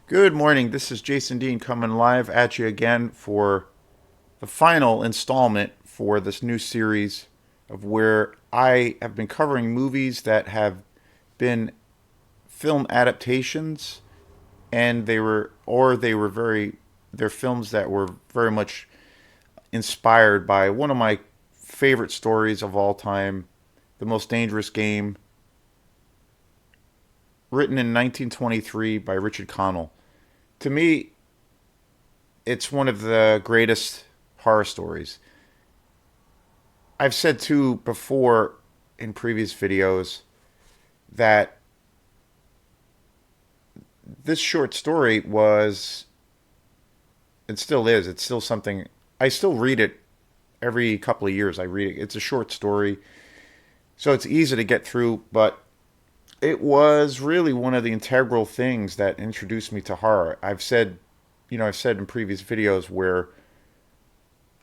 Good morning. This is Jason Dean coming live at you again for the final installment for this new series of where I have been covering movies that have been film adaptations and they're films that were very much inspired by one of my favorite stories of all time, The Most Dangerous Game, written in 1923 by Richard Connell. To me, it's one of the greatest horror stories. I've said too before in previous videos that this short story was, and still is, it's still something, I still read it every couple of years. I read it. It's a short story, so it's easy to get through, but it was really one of the integral things that introduced me to horror. I've said in previous videos where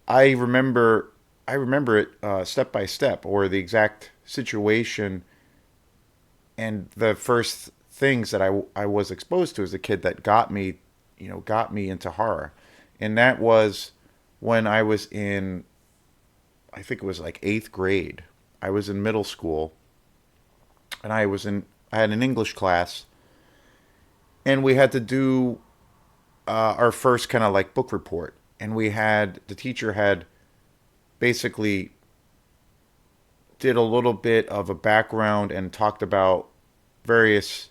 I remember I remember it step by step, or the exact situation and the first things that I was exposed to as a kid that got me into horror. And that was when I was in, I think it was like eighth grade. I was in middle school, and I had an English class, and we had to do our first kind of like book report. And the teacher had basically did a little bit of a background and talked about various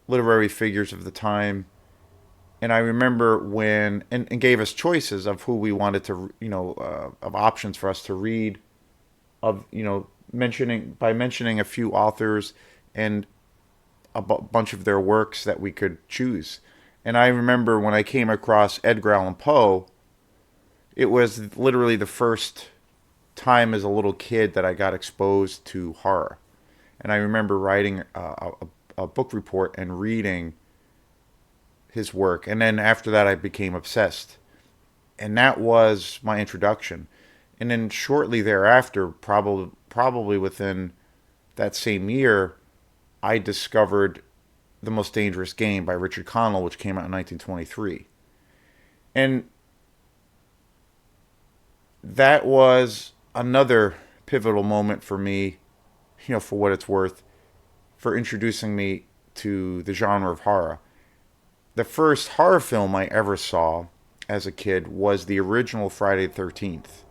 literary figures of the time. And I remember and gave us choices of who we wanted to, of options for us to read, of, mentioning a few authors and bunch of their works that we could choose. And I remember when I came across Edgar Allan Poe, it was literally the first time as a little kid that I got exposed to horror. And I remember writing a book report and reading his work. And then after that, I became obsessed. And that was my introduction. And then shortly thereafter, probably within that same year, I discovered The Most Dangerous Game by Richard Connell, which came out in 1923. And that was another pivotal moment for me, for what it's worth, for introducing me to the genre of horror. The first horror film I ever saw as a kid was the original Friday the 13th.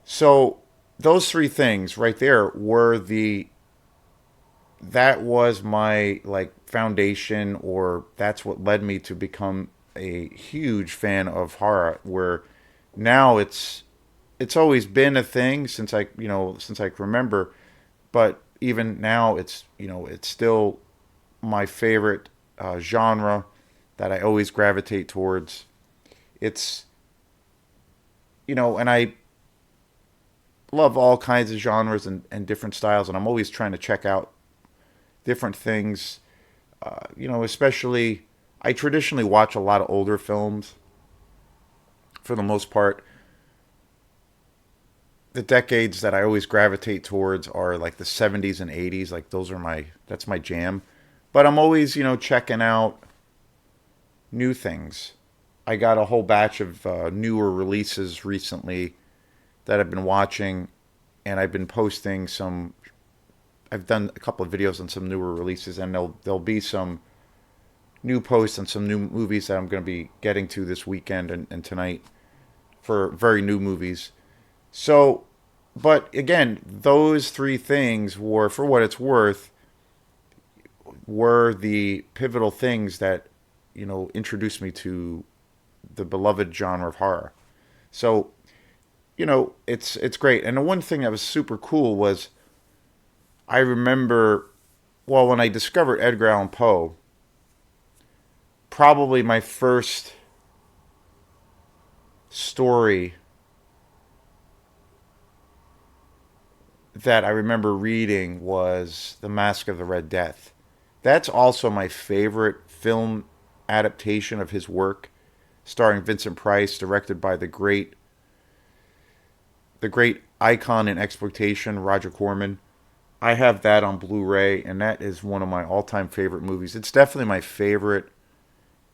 So those three things right there were the that was my like foundation, or that's what led me to become a huge fan of horror, where now it's always been a thing since I can remember, but even now it's still my favorite genre that I always gravitate towards. It's and I love all kinds of genres and different styles, and I'm always trying to check out different things. Especially I traditionally watch a lot of older films for the most part. The decades that I always gravitate towards are like the 70s and 80s. Like that's my jam. But I'm always, checking out new things. I got a whole batch of newer releases recently that I've been watching, and I've been posting some. I've done a couple of videos on some newer releases, and there'll be some new posts on some new movies that I'm going to be getting to this weekend and tonight for very new movies. So, but again, those three things were, for what it's worth, were the pivotal things that introduced me to the beloved genre of horror. So, it's great. And the one thing that was super cool was I remember, well, when I discovered Edgar Allan Poe, probably my first story that I remember reading was The Mask of the Red Death. That's also my favorite film adaptation of his work, starring Vincent Price, directed by the great icon in exploitation, Roger Corman. I have that on Blu-ray, and that is one of my all-time favorite movies. It's definitely my favorite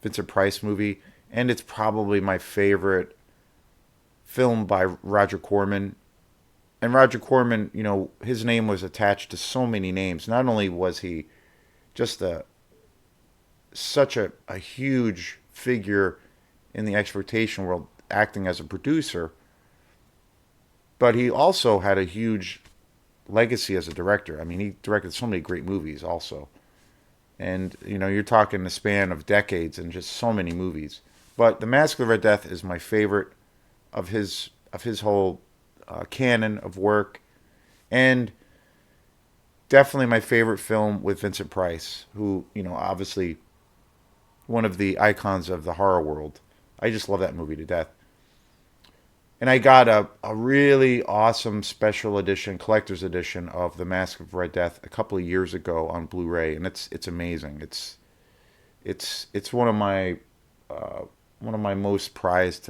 Vincent Price movie, and it's probably my favorite film by Roger Corman. And Roger Corman, his name was attached to so many names. Not only was he just such a huge figure in the exploitation world, acting as a producer, but he also had a huge legacy as a director. I mean, he directed so many great movies also. And, you're talking the span of decades and just so many movies. But The Mask of the Red Death is my favorite of his whole canon of work, and definitely my favorite film with Vincent Price, who, obviously one of the icons of the horror world. I just love that movie to death. And I got a really awesome special edition, collector's edition of The Mask of Red Death a couple of years ago on Blu-ray, and it's amazing. It's one of my most prized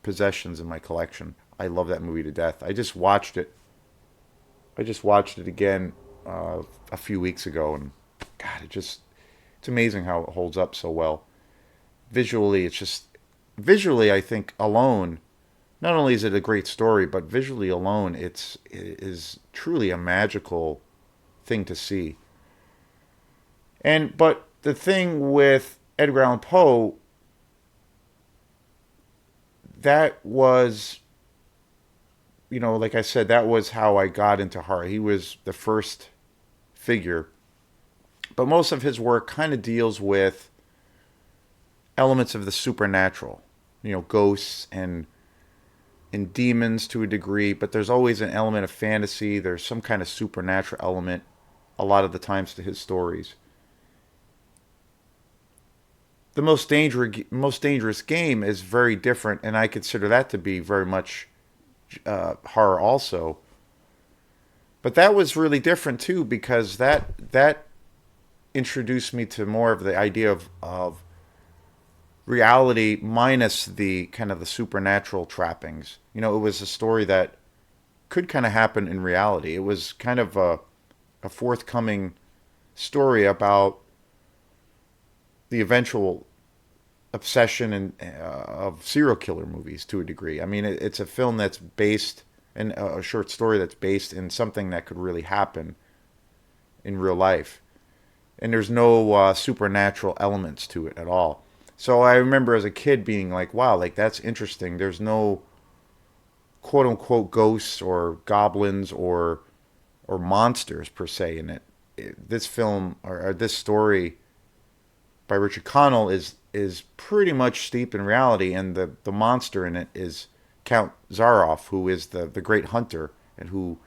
possessions in my collection. I love that movie to death. I just watched it. I just watched it again a few weeks ago, and God, it's amazing how it holds up so well. Visually, visually, I think alone, not only is it a great story, but visually alone, it is truly a magical thing to see. But the thing with Edgar Allan Poe, that was, like I said, that was how I got into horror. He was the first figure, but most of his work kind of deals with elements of the supernatural, ghosts and demons to a degree, but there's always an element of fantasy. There's some kind of supernatural element a lot of the times to his stories. The most dangerous game is very different, and I consider that to be very much horror also. But that was really different too, because that introduced me to more of the idea of reality minus the kind of the supernatural trappings. It was a story that could kind of happen in reality. It was kind of a forthcoming story about the eventual obsession of serial killer movies to a degree. I mean, it's a film that's based in a short story that's based in something that could really happen in real life, and there's no supernatural elements to it at all. So I remember as a kid being like, "Wow, like that's interesting." There's no quote unquote ghosts or goblins or monsters per se in it. This film or this story by Richard Connell is pretty much steeped in reality, and the monster in it is Count Zaroff, who is the great hunter, and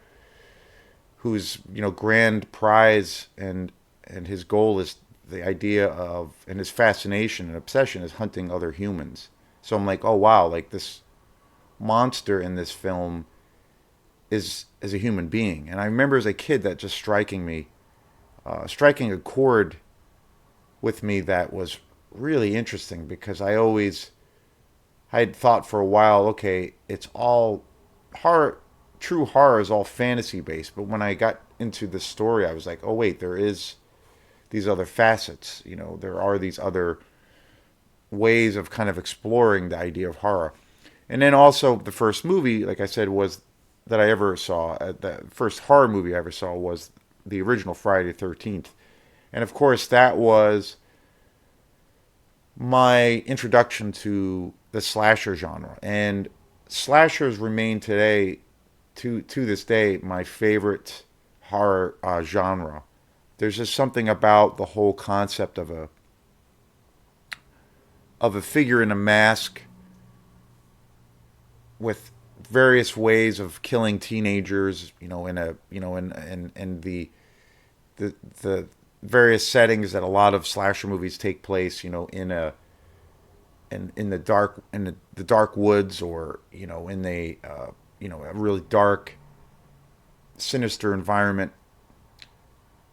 whose grand prize and his goal is the idea of, and his fascination and obsession is hunting other humans. So I'm like, oh wow, like this monster in this film is a human being. And I remember as a kid that just striking a chord with me that was really interesting, because I had thought for a while, okay, it's all horror. True horror is all fantasy based, but when I got into the story, I was like, oh wait, there is these other facets. There are these other ways of kind of exploring the idea of horror. And then also the first movie, like I said, was that I ever saw. The first horror movie I ever saw was the original Friday the 13th, and of course that was my introduction to the slasher genre. And slashers remain today, to this day, my favorite horror genre. There's just something about the whole concept of a figure in a mask with various ways of killing teenagers, in a in the various settings that a lot of slasher movies take place, in the dark woods, or in a really dark, sinister environment.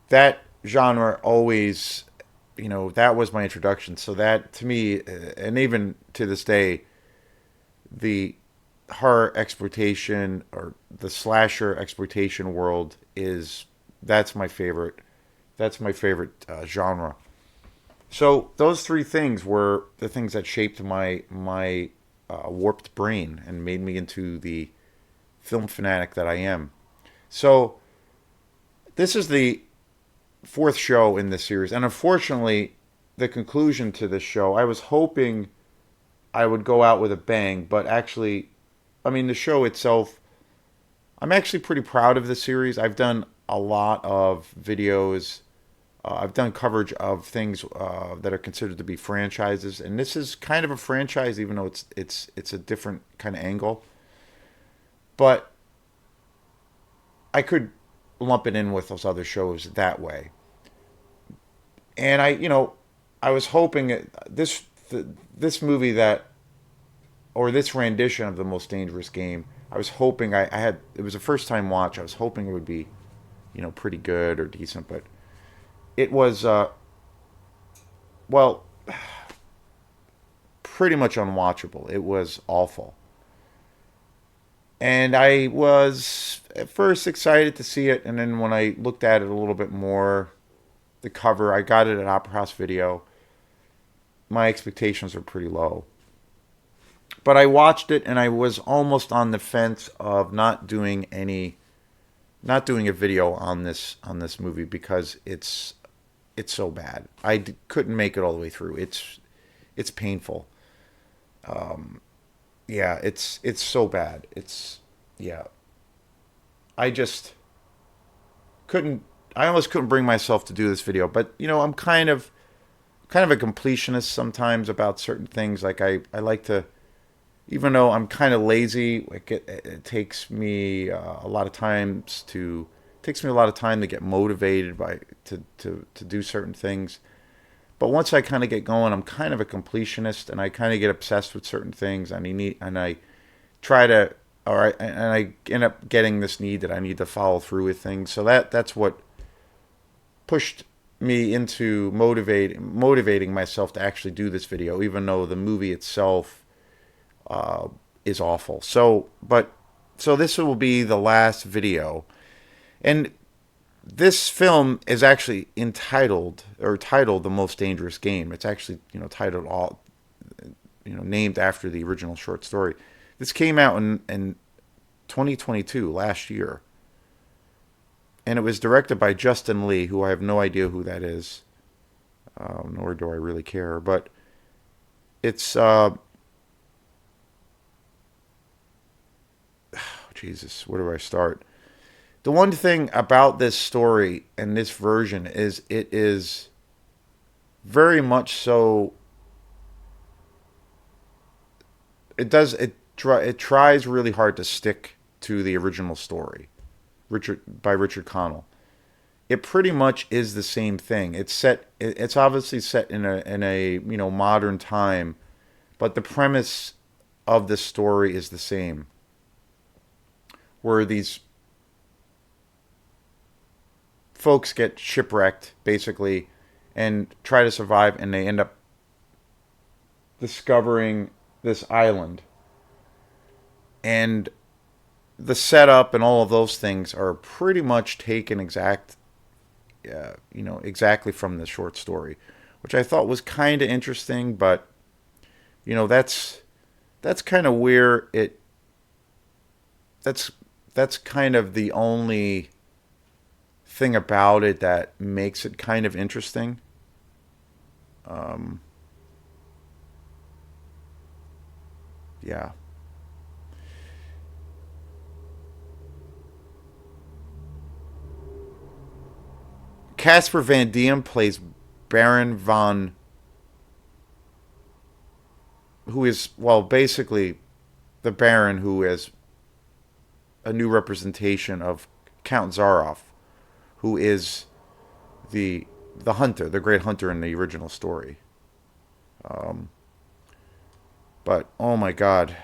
That genre always, that was my introduction. So that to me, and even to this day, the horror exploitation or the slasher exploitation world is That's my favorite. That's my favorite genre. So those three things were the things that shaped my warped brain and made me into the film fanatic that I am. So this is the fourth show in this series, and unfortunately, the conclusion to this show, I was hoping I would go out with a bang, but actually, I mean, the show itself, I'm actually pretty proud of the series. I've done a lot of videos. I've done coverage of things that are considered to be franchises, and this is kind of a franchise, even though it's a different kind of angle. But I could lump it in with those other shows that way. And I was hoping this movie that or this rendition of the most dangerous game. I was hoping I had it was a first time watch. I was hoping it would be pretty good or decent, but it was well pretty much unwatchable. It was awful. And I was at first excited to see it, and then when I looked at it a little bit more, the cover, I got it at Opera House Video. My expectations were pretty low. But I watched it and I was almost on the fence of not doing a video on this movie because it's so bad. Couldn't make it all the way through. It's painful. Yeah, it's so bad. Yeah. I just couldn't I almost couldn't bring myself to do this video, but I'm kind of a completionist sometimes about certain things. Like I like to, even though I'm kind of lazy, it takes me a lot of times to takes me a lot of time to get motivated to do certain things. But once I kind of get going, I'm kind of a completionist, and I kind of get obsessed with certain things, and I try to, and I end up getting this need that I need to follow through with things. So that's what pushed me into motivating myself to actually do this video, even though the movie itself is awful. So this will be the last video, and this film is actually titled The Most Dangerous Game. It's actually titled all named after the original short story. This came out in 2022, last year, and it was directed by Justin Lee, who I have no idea who that is, nor do I really care. But it's Jesus, where do I start? The one thing about this story and this version is it is very much so. It tries really hard to stick to the original story, Richard Connell. It pretty much is the same thing. It's obviously set in a modern time, but the premise of this story is the same. Where these folks get shipwrecked basically and try to survive, and they end up discovering this island, and the setup and all of those things are pretty much taken exactly from the short story, which I thought was kind of interesting. But that's kind of where it that's kind of the only thing about it that makes it kind of interesting. Um, yeah. Casper Van Diem plays Baron von, who is, well, basically the Baron, who is a new representation of Count Zaroff, who is the the hunter, the great hunter in the original story. Um, but oh my God,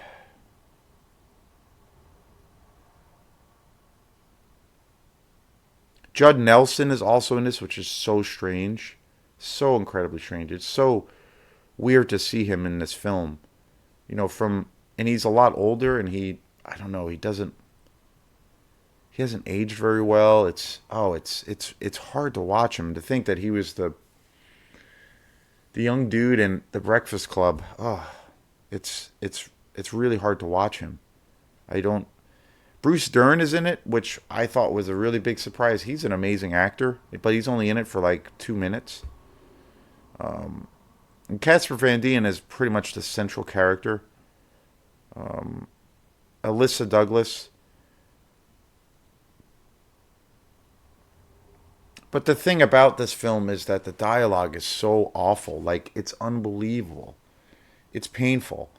Judd Nelson is also in this, which is so strange, so incredibly strange. It's so weird to see him in this film. From and he's a lot older, and I don't know, he hasn't aged very well. It's hard to watch him. To think that he was the young dude in the Breakfast Club. Oh, it's really hard to watch him. I don't. Bruce Dern is in it, which I thought was a really big surprise. He's an amazing actor, but he's only in it for like 2 minutes. And Casper Van Dien is pretty much the central character. Alyssa Douglas. But the thing about this film is that the dialogue is so awful. Like, it's unbelievable. It's painful.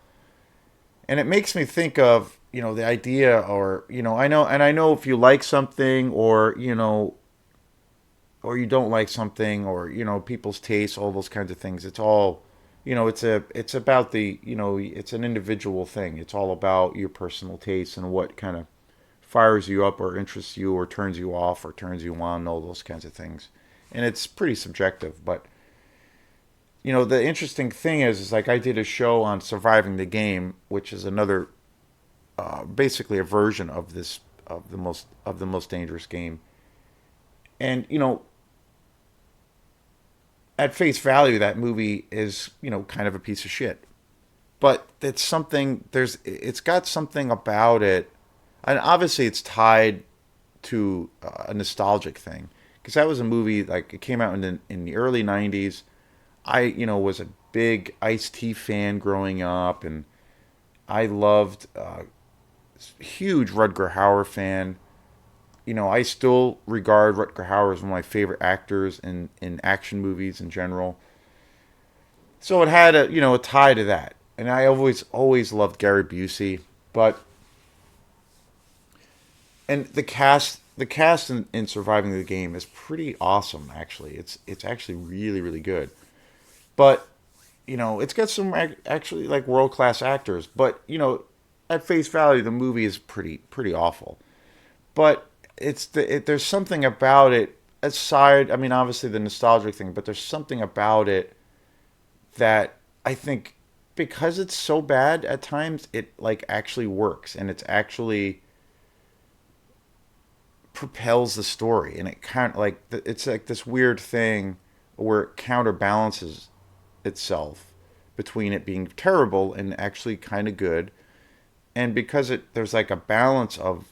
And it makes me think of, the idea, or, I know if you like something, or you don't like something, or, people's tastes, all those kinds of things. It's all, it's about it's an individual thing. It's all about your personal tastes and what kind of fires you up or interests you or turns you off or turns you on, all those kinds of things. And it's pretty subjective, but the interesting thing is like I did a show on surviving the game, which is another, basically a version of this of the most dangerous game. And at face value, that movie is kind of a piece of shit. But it's got something about it, and obviously it's tied to a nostalgic thing because that was a movie like it came out in the early '90s. I was a big Ice T fan growing up, and I loved huge Rutger Hauer fan. I still regard Rutger Hauer as one of my favorite actors in action movies in general. So it had a tie to that, and I always loved Gary Busey, but and the cast in Surviving the Game is pretty awesome. Actually, it's actually really good. But it's got some actually like world class actors. But at face value, the movie is pretty awful. But there's something about it aside. I mean, obviously the nostalgic thing, but there's something about it that I think because it's so bad at times, it like actually works and it's actually propels the story and it kind of like it's like this weird thing where it counterbalances itself between it being terrible and actually kind of good. And because there's like a balance of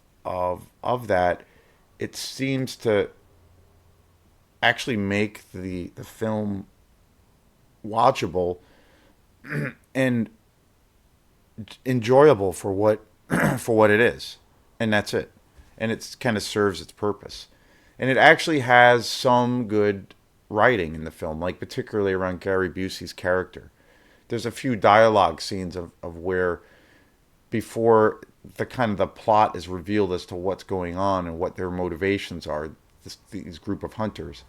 that, it seems to actually make the film watchable and enjoyable for what for what it is, and that's it. And it kind of serves its purpose, and it actually has some good writing in the film, like particularly around Gary Busey's character. There's a few dialogue scenes of where before the kind of the plot is revealed as to what's going on and what their motivations are. These group of hunters.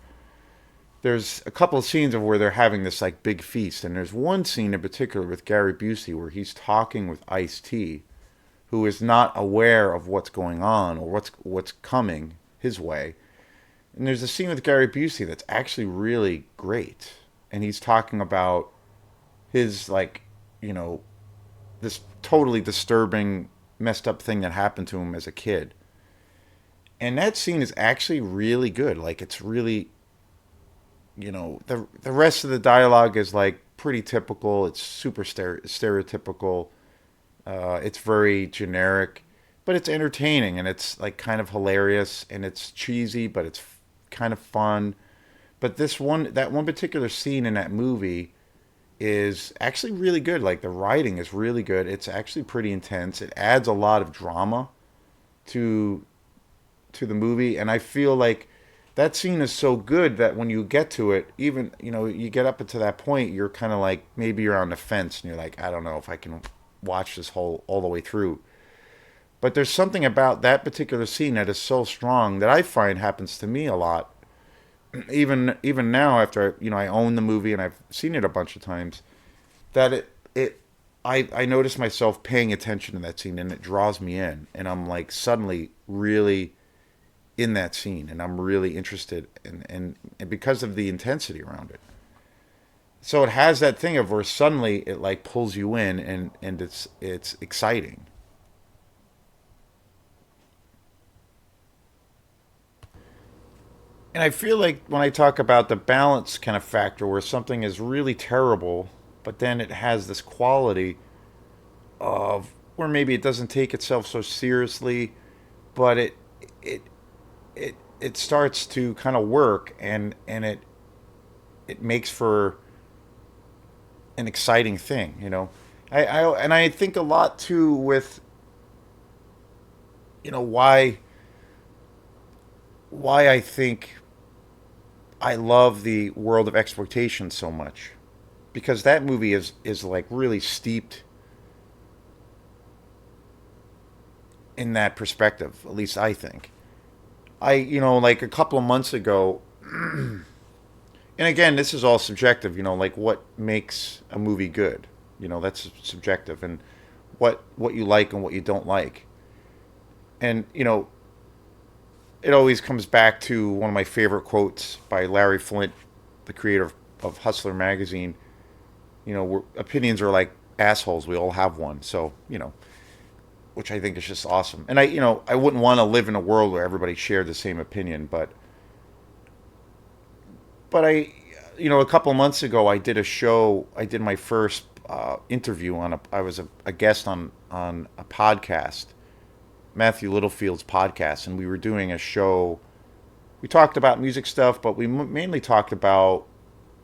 There's a couple of scenes of where they're having this like big feast, and there's one scene in particular with Gary Busey where he's talking with Ice T, who is not aware of what's going on or what's coming his way. And there's a scene with Gary Busey that's actually really great, and he's talking about his like, you know, this totally disturbing, messed up thing that happened to him as a kid. And that scene is actually really good. Like it's really, the rest of the dialogue is like pretty typical. It's super stereotypical. It's very generic, but it's entertaining and it's like kind of hilarious and it's cheesy, but it's kind of fun. But that one particular scene in that movie is actually really good. Like the writing is really good. It's actually pretty intense. It adds a lot of drama to to the movie, and I feel like that scene is so good that when you get to it, even you get up to that point, you're kind of like maybe you're on the fence, and you're like, I don't know if I can watch this whole all the way through. But there's something about that particular scene that is so strong that I find happens to me a lot. Even now, after I own the movie and I've seen it a bunch of times, that I notice myself paying attention to that scene and it draws me in, and I'm like suddenly really in that scene and I'm really interested and because of the intensity around it. So it has that thing of where suddenly it like pulls you in and it's exciting. And I feel like when I talk about the balance kind of factor where something is really terrible, but then it has this quality of where maybe it doesn't take itself so seriously, but it it starts to kind of work, and it makes for an exciting thing, you know. I think a lot too with, you know, why I think I love the world of exploitation so much, because that movie is like really steeped in that perspective. At least I think. You know, like a couple of months ago, and again, this is all subjective. You know, like what makes a movie good. You know, that's subjective, and what you like and what you don't like. And you know, it always comes back to one of my favorite quotes by Larry Flint, the creator of Hustler magazine. You know, opinions are like assholes. We all have one. So, you know, which I think is just awesome. And you know, I wouldn't want to live in a world where everybody shared the same opinion, but you know, a couple of months ago, I did a show. I did my first interview on I was a guest on a podcast, Matthew Littlefield's podcast, and we were doing a show. We talked about music stuff, but we mainly talked about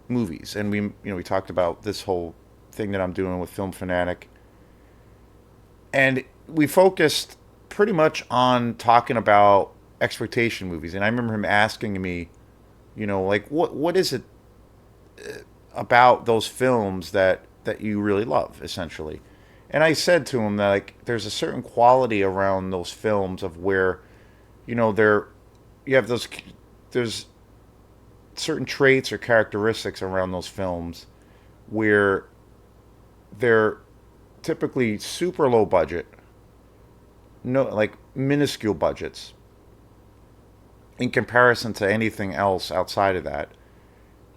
movies, and we talked about this whole thing that I'm doing with Film Fanatic, and we focused pretty much on talking about exploitation movies. And I remember him asking me, you know, like what is it about those films that you really love, essentially. And I said to him that like there's a certain quality around those films of where, you know, you have those there's certain traits or characteristics around those films where they're typically super low budget, no, like minuscule budgets in comparison to anything else outside of that.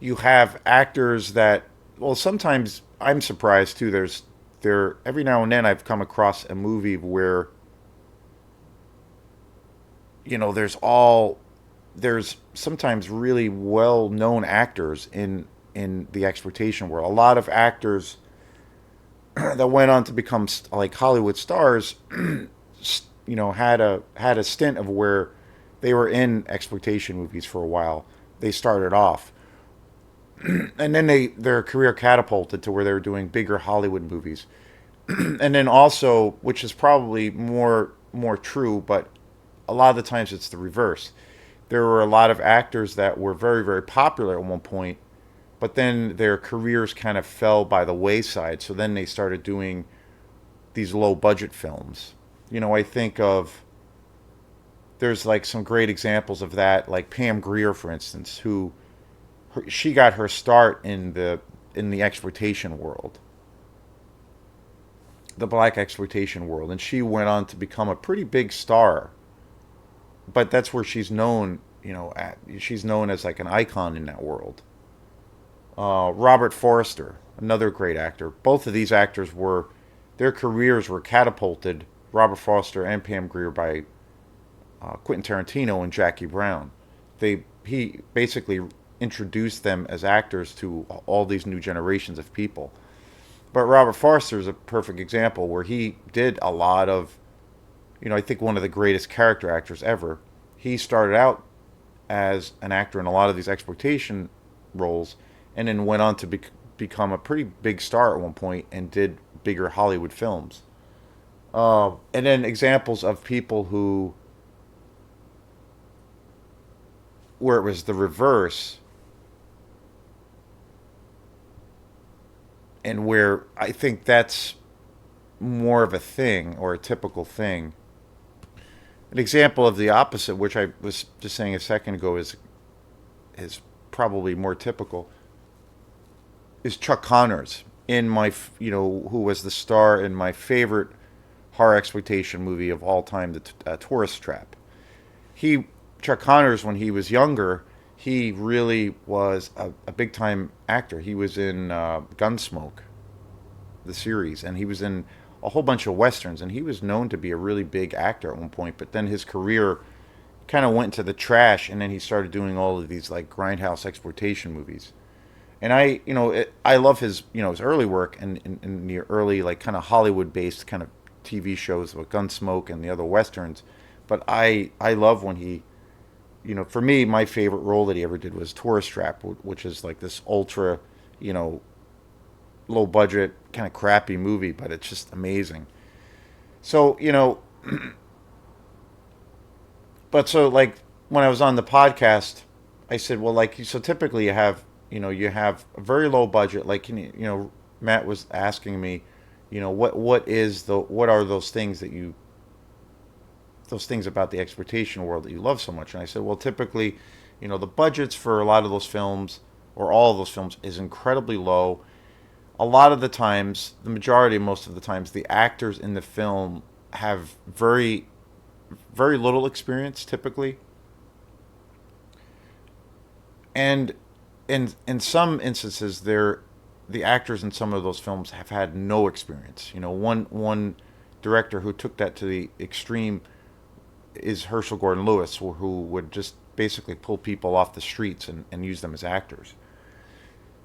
You have actors that, well, sometimes I'm surprised too. There every now and then I've come across a movie where, you know, there's sometimes really well known actors in the exploitation world. A lot of actors that went on to become like Hollywood stars, you know, had a stint of where they were in exploitation movies for a while. They started off, and then their career catapulted to where they were doing bigger Hollywood movies. And then also, which is probably more true, but a lot of the times it's the reverse. There were a lot of actors that were very popular at one point, but then their careers kind of fell by the wayside. So then they started doing these low budget films. You know, I think of there's like some great examples of that, like Pam Grier, for instance, she got her start in the exploitation world, the black exploitation world, and she went on to become a pretty big star. But that's where she's known. You know, she's known as like an icon in that world. Robert Forster, another great actor. Both of these actors their careers were catapulted. Robert Forster and Pam Grier by Quentin Tarantino and Jackie Brown. He basically introduced them as actors to all these new generations of people. But Robert Forster is a perfect example where he did a lot of, you know, I think one of the greatest character actors ever. He started out as an actor in a lot of these exploitation roles, and then went on to become a pretty big star at one point and did bigger Hollywood films. And then examples of people where it was the reverse, and where I think that's more of a thing or a typical thing. An example of the opposite, which I was just saying a second ago, is probably more typical, is Chuck Connors in you know, who was the star in my favorite horror exploitation movie of all time, the Tourist Trap. He Chuck Connors, when he was younger, he really was a big time actor. He was in Gunsmoke, the series, and he was in a whole bunch of westerns, and he was known to be a really big actor at one point. But then his career, kind of went to the trash, and then he started doing all of these like grindhouse exploitation movies. And I love his early work and the early like kind of Hollywood based kind of TV shows with Gunsmoke and the other westerns. But I love when for me, my favorite role that he ever did was Tourist Trap, which is like this ultra, you know, low budget kind of crappy movie, but it's just amazing. So but so like when I was on the podcast, I said, well, like so typically you have a very low budget, like Matt was asking me, what are those things about the exploitation world that you love so much? And I said, well, typically, the budgets for a lot of those films or all of those films is incredibly low. A lot of the times, the majority, most of the times, the actors in the film have very little experience typically, and in some instances, the actors in some of those films have had no experience. One director who took that to the extreme is Herschel Gordon Lewis, who would just basically pull people off the streets and use them as actors.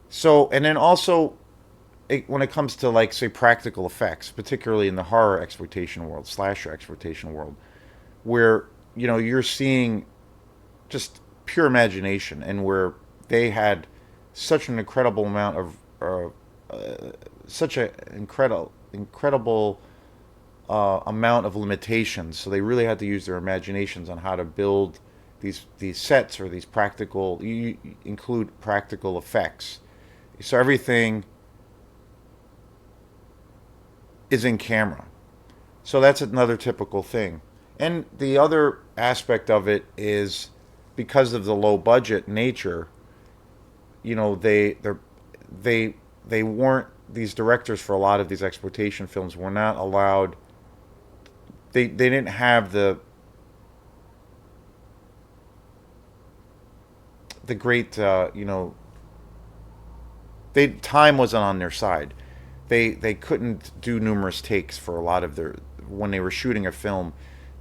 So, and then also, when it comes to like say practical effects, particularly in the horror exploitation world, slasher exploitation world, where you're seeing just pure imagination, and where they had such an incredible amount of such an incredible amount of limitations. So they really had to use their imaginations on how to build these sets, or these practical. You include practical effects, so everything is in camera. So that's another typical thing. And the other aspect of it is, because of the low budget nature, they they weren't these directors for a lot of these exploitation films were not allowed. They didn't have the great they time wasn't on their side. They couldn't do numerous takes for a lot of their when they were shooting a film.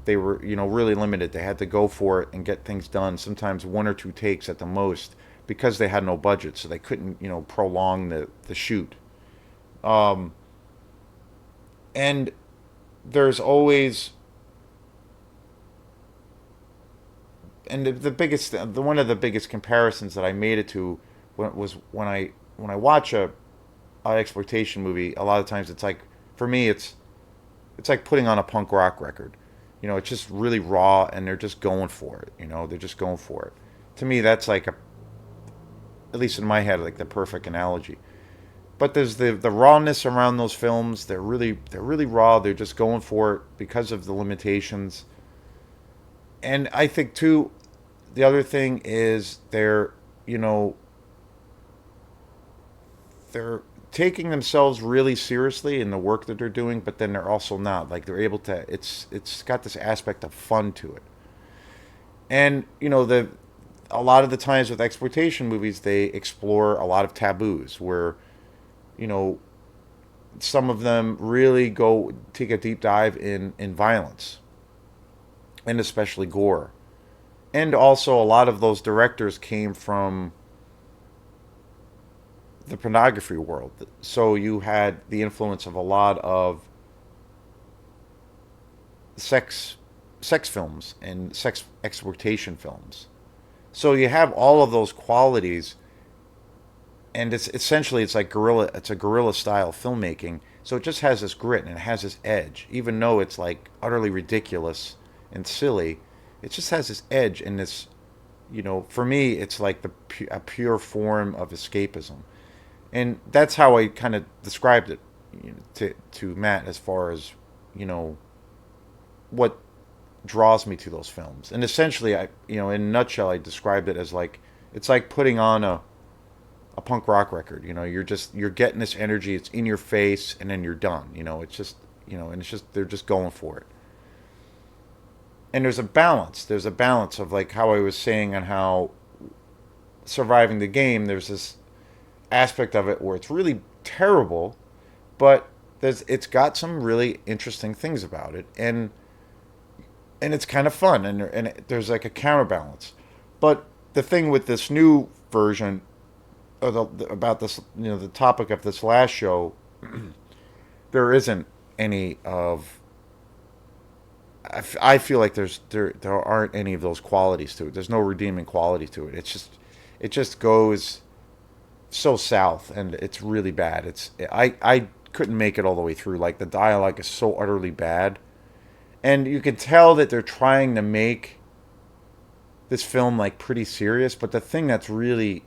They were really limited. They had to go for it and get things done. Sometimes one or two takes at the most, because they had no budget, so they couldn't prolong the shoot. Um, and there's always and the biggest the one of the biggest comparisons that I made it to was when I watch a exploitation movie. A lot of times it's like, for me, it's like putting on a punk rock record. It's just really raw, and they're just going for it. They're just going for it. To me, that's like at least in my head, like the perfect analogy. But there's the rawness around those films. They're really raw. They're just going for it because of the limitations. And I think too, the other thing is you know they're taking themselves really seriously in the work that they're doing, but then they're also not. Like, they're able to. It's got this aspect of fun to it. And the a lot of the times with exploitation movies, they explore a lot of taboos where you know some of them really go take a deep dive in violence, and especially gore. And also, a lot of those directors came from the pornography world. So you had the influence of a lot of sex sex films and sex exploitation films. So you have all of those qualities, and it's like guerrilla. It's a guerrilla style filmmaking. So it just has this grit and it has this edge, even though it's like utterly ridiculous and silly. It just has this edge and this. For me, it's like a pure form of escapism, and that's how I kind of described it to Matt, as far as you know what draws me to those films. And essentially, in a nutshell, I described it as like it's like putting on a punk rock record. You're getting this energy. It's in your face, and then you're done. It's just and it's just they're just going for it. And there's a balance. There's a balance of like how I was saying on how surviving the game. There's this aspect of it where it's really terrible, but it's got some really interesting things about it. And and it's kind of fun, and there's like a counterbalance. But the thing with this new version of about this, the topic of this last show, there isn't any of. I feel like there aren't any of those qualities to it. There's no redeeming quality to it. It just goes so south, and it's really bad. I couldn't make it all the way through. Like the dialogue is so utterly bad, and you can tell that they're trying to make this film like pretty serious. But the thing that's really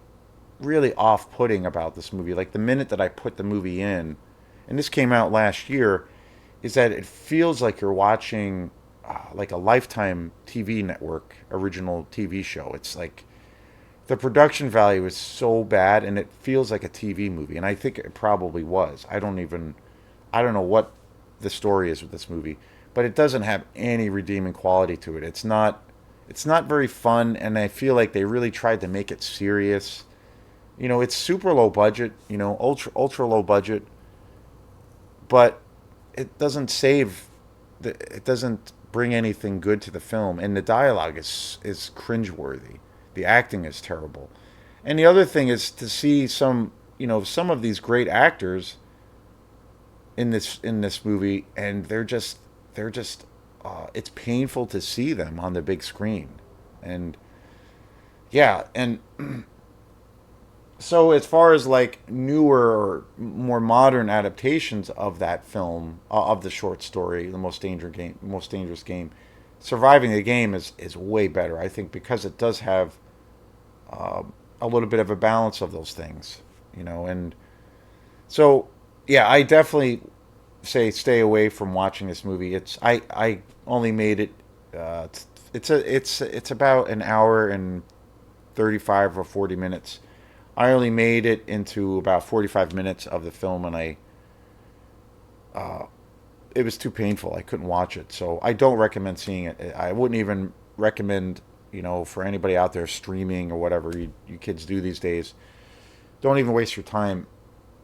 off-putting about this movie, like the minute that I put the movie in, and this came out last year, is that it feels like you're watching like a Lifetime TV network original TV show. It's like the production value is so bad, and it feels like a TV movie, and I think it probably was. I don't know what the story is with this movie, but it doesn't have any redeeming quality to it. It's not very fun, and I feel like they really tried to make it serious. It's super low budget, ultra low budget, but it doesn't save it doesn't bring anything good to the film, and the dialogue is cringeworthy. The acting is terrible. And the other thing is to see some of these great actors in this movie, and they're just it's painful to see them on the big screen. And yeah, and so as far as like newer or more modern adaptations of that film, of the short story, the most dangerous game, surviving the game is way better, I think, because it does have a little bit of a balance of those things, and so yeah, I definitely say stay away from watching this movie. I only made it. It's about an hour and 35 or 40 minutes. I only made it into about 45 minutes of the film, and it was too painful. I couldn't watch it, so I don't recommend seeing it. I wouldn't even recommend, for anybody out there streaming or whatever you kids do these days. Don't even waste your time.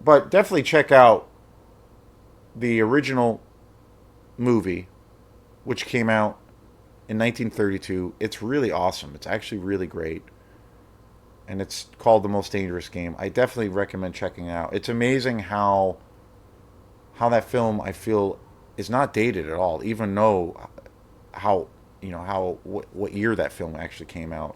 But definitely check out the original movie, which came out in 1932. It's really awesome. It's actually really great. And it's called The Most Dangerous Game. I definitely recommend checking it out. It's amazing how that film, I feel, is not dated at all, even though how what year that film actually came out.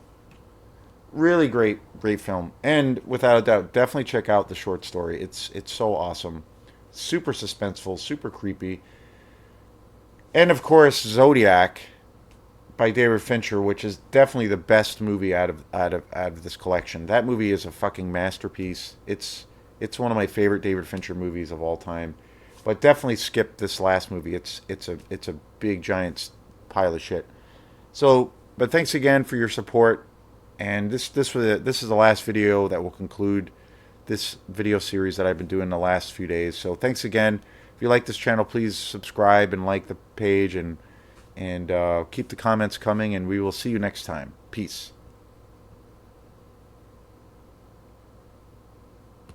Really great film, and without a doubt, definitely check out the short story. It's so awesome, super suspenseful, super creepy, and of course Zodiac by David Fincher, which is definitely the best movie out of this collection. That movie is a fucking masterpiece. It's one of my favorite David Fincher movies of all time. But definitely skip this last movie. It's a big giant pile of shit. So, but thanks again for your support. And this is the last video that will conclude this video series that I've been doing the last few days. So thanks again. If you like this channel, please subscribe and like the page, and keep the comments coming, and we will see you next time. Peace.